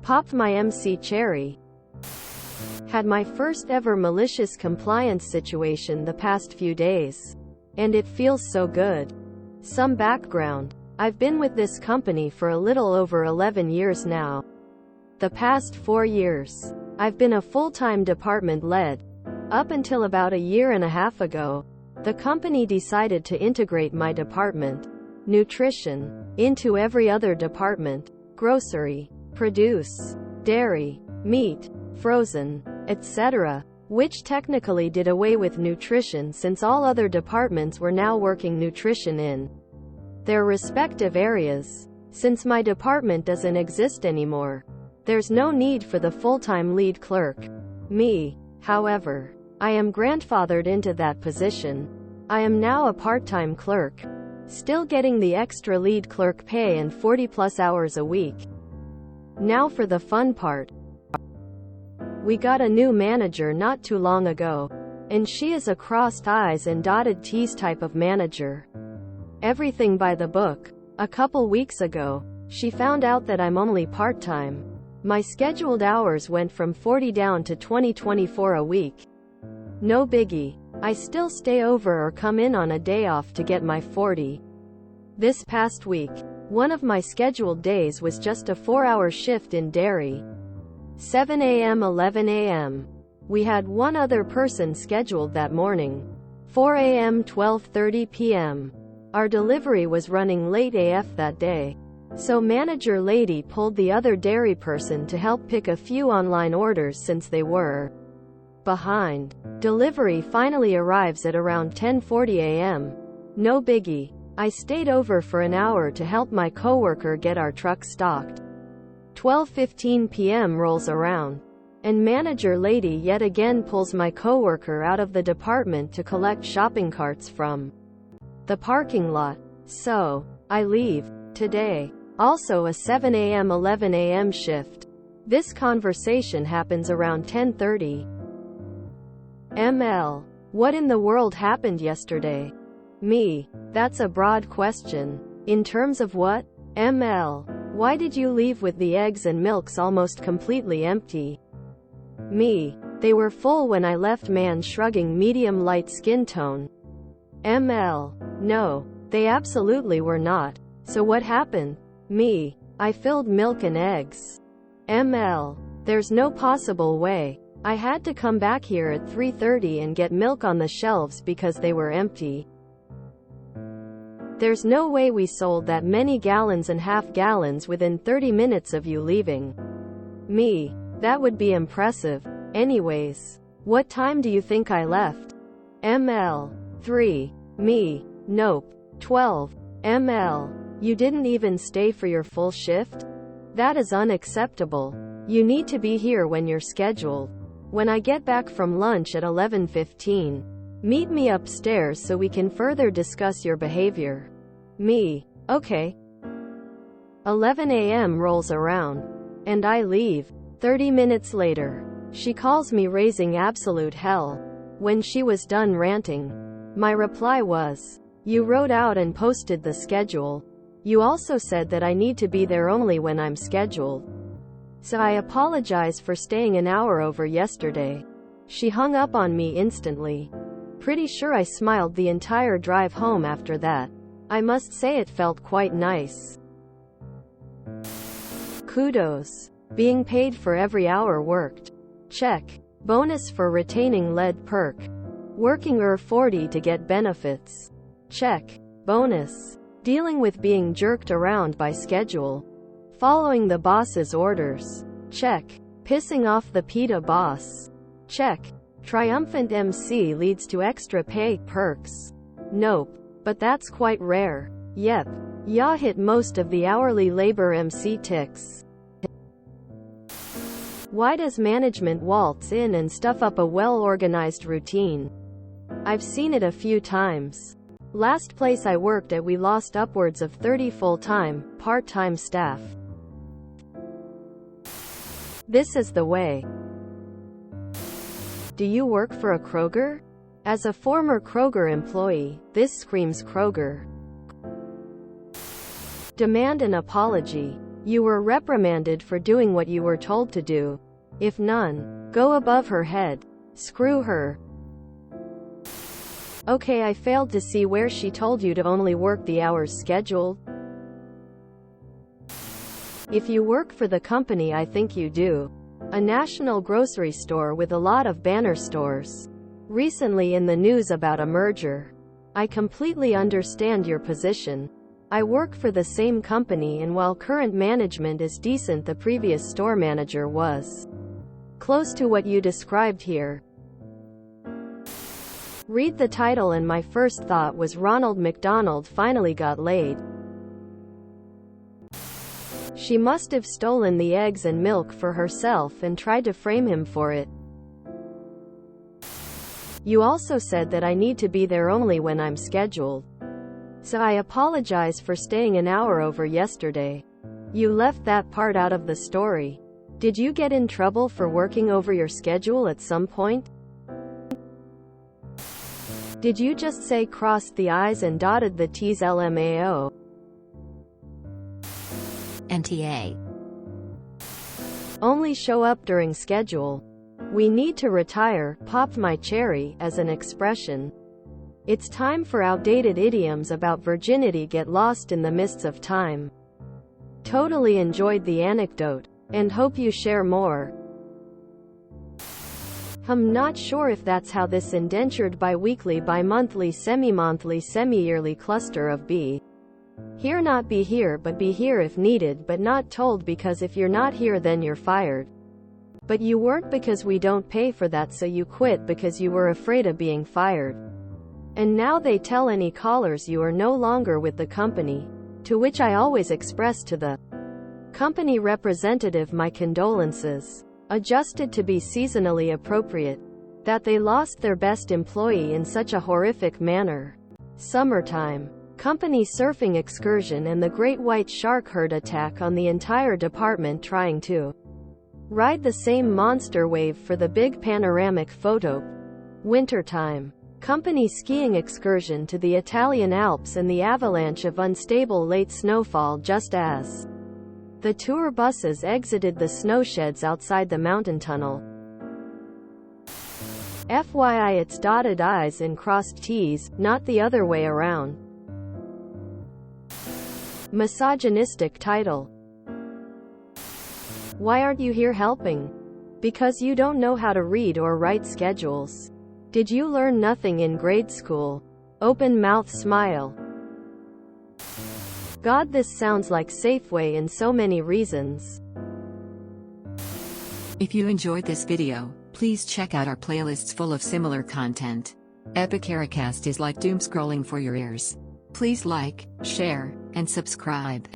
Popped my MC cherry. Had my first ever malicious compliance situation the past few days. And it feels so good. Some background. I've been with this company for a little over 11 years now. The past 4 years, I've been a full-time department lead. Up until about a year and a half ago, the company decided to integrate my department, nutrition, into every other department, grocery, produce, dairy, meat, frozen, etc., which technically did away with nutrition since all other departments were now working nutrition in their respective areas. Since my department doesn't exist anymore, there's no need for the full-time lead clerk. Me, however, I am grandfathered into that position. I am now a part-time clerk, still getting the extra lead clerk pay and 40+ hours a week. Now for the fun part. We got a new manager not too long ago, and she is a crossed I's and dotted T's type of manager. Everything by the book. A couple weeks ago, she found out that I'm only part-time. My scheduled hours went from 40 down to 20-24 a week. No biggie. I still stay over or come in on a day off to get my 40. This past week, one of my scheduled days was just a 4-hour shift in dairy. 7 a.m. 11 a.m. We had one other person scheduled that morning. 4 a.m. 12:30 p.m. Our delivery was running late AF that day. So manager lady pulled the other dairy person to help pick a few online orders since they were behind. Delivery finally arrives at around 10:40 a.m. No biggie. I stayed over for an hour to help my coworker get our truck stocked. 12:15 p.m. rolls around, and manager lady yet again pulls my coworker out of the department to collect shopping carts from the parking lot. So, I leave. Today. Also a 7 a.m. 11 a.m. shift. This conversation happens around 10:30 ml. What in the world happened yesterday? Me. That's a broad question. In terms of what? ml. Why did you leave with the eggs and milks almost completely empty? Me. They were full when I left. Man shrugging, medium light skin tone. ml. No, they absolutely were not. So what happened? Me. I filled milk and eggs. ml. There's no possible way. I had to come back here at 3:30 and get milk on the shelves because they were empty. There's no way we sold that many gallons and half gallons within 30 minutes of you leaving. Me. That would be impressive. Anyways, what time do you think I left? ml. 3. Me. Nope. 12. ml. You didn't even stay for your full shift? That is unacceptable. You need to be here when you're scheduled. When I get back from lunch at 11:15, meet me upstairs so we can further discuss your behavior. Me. Okay. 11 a.m. rolls around, and I leave. 30 minutes later, she calls me raising absolute hell. When she was done ranting, my reply was, "You wrote out and posted the schedule. You also said that I need to be there only when I'm scheduled. So I apologize for staying an hour over yesterday." She hung up on me instantly. Pretty sure I smiled the entire drive home after that. I must say it felt quite nice. Kudos. Being paid for every hour worked. Check. Bonus for retaining lead perk. Working 40 to get benefits. Check. Bonus. Dealing with being jerked around by schedule. Following the boss's orders. Check. Pissing off the PETA boss. Check. Triumphant MC leads to extra pay perks. Nope. But that's quite rare. Yep. Ya hit most of the hourly labor MC ticks. Why does management waltz in and stuff up a well-organized routine? I've seen it a few times. Last place I worked at, we lost upwards of 30 full-time, part-time staff. This is the way. Do you work for a Kroger? As a former Kroger employee, this screams Kroger. Demand an apology. You were reprimanded for doing what you were told to do. If none, go above her head. Screw her. Okay, I failed to see where she told you to only work the hours scheduled. If you work for the company I think you do, a national grocery store with a lot of banner stores, recently in the news about a merger, I completely understand your position. I work for the same company, and while current management is decent, the previous store manager was close to what you described here. Read the title and my first thought was Ronald McDonald finally got laid. She must have stolen the eggs and milk for herself and tried to frame him for it. You also said that I need to be there only when I'm scheduled. So I apologize for staying an hour over yesterday. You left that part out of the story. Did you get in trouble for working over your schedule at some point? Did you just say crossed the I's and dotted the T's LMAO? NTA. Only show up during schedule. We need to retire, popped my cherry, as an expression. It's time for outdated idioms about virginity get lost in the mists of time. Totally enjoyed the anecdote, and hope you share more. I'm not sure if that's how this indentured bi-weekly, bi-monthly, semi-monthly, semi-yearly cluster of be here not be here but be here if needed but not told, because if you're not here then you're fired. But you weren't, because we don't pay for that, so you quit because you were afraid of being fired. And now they tell any callers you are no longer with the company, to which I always express to the company representative my condolences. Adjusted to be seasonally appropriate. That they lost their best employee in such a horrific manner. Summertime. Company surfing excursion and the great white shark herd attack on the entire department trying to ride the same monster wave for the big panoramic photo. Wintertime. Company skiing excursion to the Italian Alps and the avalanche of unstable late snowfall just as the tour buses exited the snowsheds outside the mountain tunnel. FYI, it's dotted I's and crossed T's, not the other way around. Misogynistic title. Why aren't you here helping? Because you don't know how to read or write schedules. Did you learn nothing in grade school? Open mouth smile. God, this sounds like Safeway in so many reasons. If you enjoyed this video, please check out our playlists full of similar content. Epicaricast is like doom scrolling for your ears. Please like, share, and subscribe.